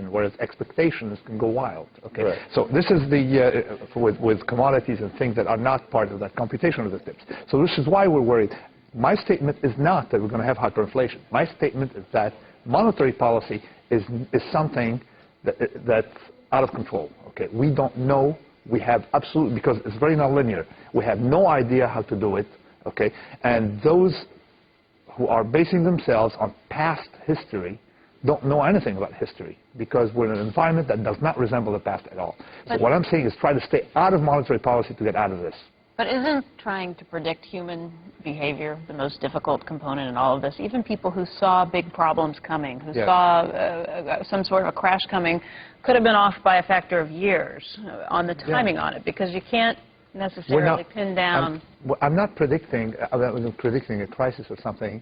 whereas expectations can go wild. Okay, right. So this is the with commodities and things that are not part of that computation of the tips. So this is why we're worried. My statement is not that we're going to have hyperinflation. My statement is that monetary policy is something that's out of control. Okay, we don't know. We have absolutely, because it's very nonlinear. We have no idea how to do it. Okay, and those who are basing themselves on past history don't know anything about history, because we're in an environment that does not resemble the past at all. So what I'm saying is try to stay out of monetary policy to get out of this. But isn't trying to predict human behavior the most difficult component in all of this? Even people who saw big problems coming, who saw some sort of a crash coming, could have been off by a factor of years on the timing on it, because you can't necessarily pin down. I'm not predicting a crisis or something.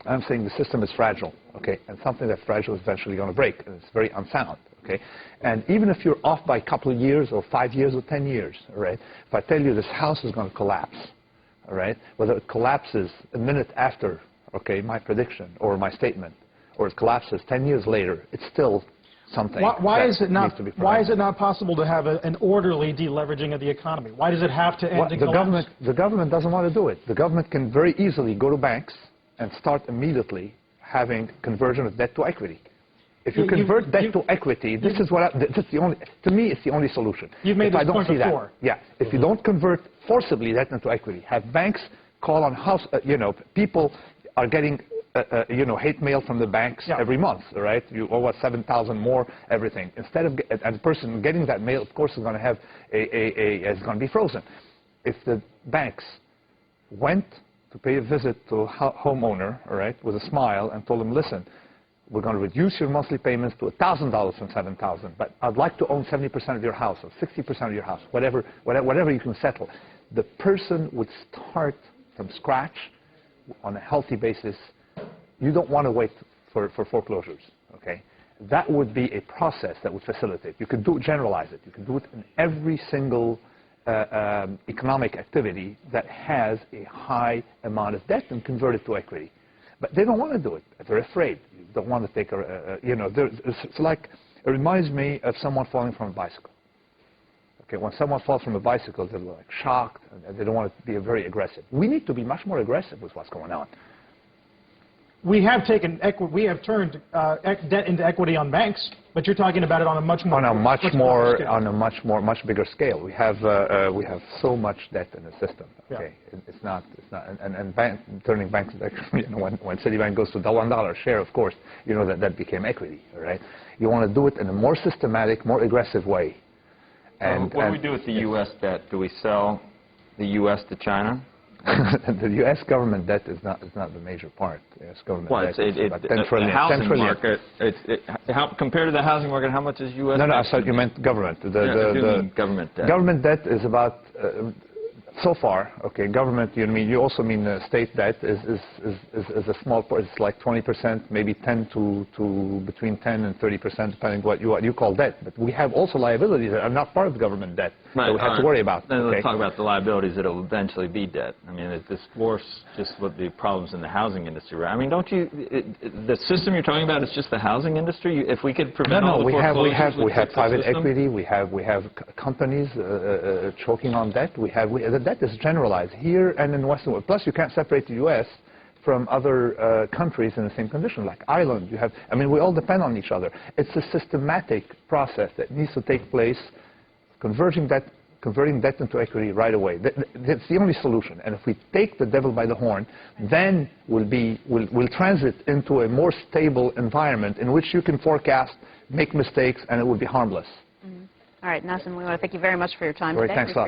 I'm saying the system is fragile, okay, and something that's fragile is eventually going to break, and it's very unsound, okay. And even if you're off by a couple of years or 5 years or 10 years, all right, if I tell you this house is going to collapse, all right, whether it collapses a minute after, okay, my prediction or my statement, or it collapses 10 years later, it's still something. Why is it not possible to have an orderly deleveraging of the economy? Why does it have to end in collapse? The government doesn't want to do it. The government can very easily go to banks and start immediately having conversion of debt to equity. If you convert debt to equity, this is the only, to me, it's the only solution. You've made this point before. If you don't convert forcibly debt into equity, have banks call on house, people are getting, hate mail from the banks every month, right? You owe us $7,000 more, everything. Instead of, and the person getting that mail, of course, is going to have it's going to be frozen. If the banks went to pay a visit to a homeowner, all right, with a smile, and told him, listen, we're going to reduce your monthly payments to $1,000 from $7,000, but I'd like to own 70% of your house or 60% of your house, whatever you can settle. The person would start from scratch on a healthy basis. You don't want to wait for foreclosures, okay? That would be a process that would facilitate. You could generalize it. You can do it in every single economic activity that has a high amount of debt and convert it to equity. But they don't want to do it. They're afraid. You don't want to take it's like, it reminds me of someone falling from a bicycle. Okay, when someone falls from a bicycle, they're like shocked, and they don't want to be very aggressive. We need to be much more aggressive with what's going on. We have turned debt into equity on banks, but you're talking about it on a much bigger scale. We have so much debt in the system. Okay, it's not, and turning banks into equity. When Citibank goes to the $1 share, of course, that became equity. All right, you want to do it in a more systematic, more aggressive way. And what do we do with the U.S. debt? Do we sell the U.S. to China? The U.S. government debt is not the major part. The U.S. government debt is about $10 trillion. The housing market, compared to the housing market, how much is U.S. No, I thought you meant government. The government debt. Government debt is about, so far, okay, government, you also mean state debt is a small part. It's like 20%, maybe 10 to between 10 and 30%, depending what you call debt. But we have also liabilities that are not part of the government debt that we have to worry about. Then let's talk about the liabilities that will eventually be debt. I mean, it's this dwarfs just what the problems in the housing industry, right? I mean, the system you're talking about is just the housing industry? If we could prevent all the foreclosures, we have private equity, we have companies choking on debt, the debt is generalized here and in the Western world. Plus, you can't separate the U.S. from other countries in the same condition, like Ireland. We all depend on each other. It's a systematic process that needs to take place, converting debt into equity right away. That's the only solution. And if we take the devil by the horn, then we'll transit into a more stable environment in which you can forecast, make mistakes, and it will be harmless. All right, Nassim, we want to thank you very much for your time today. Thanks a lot.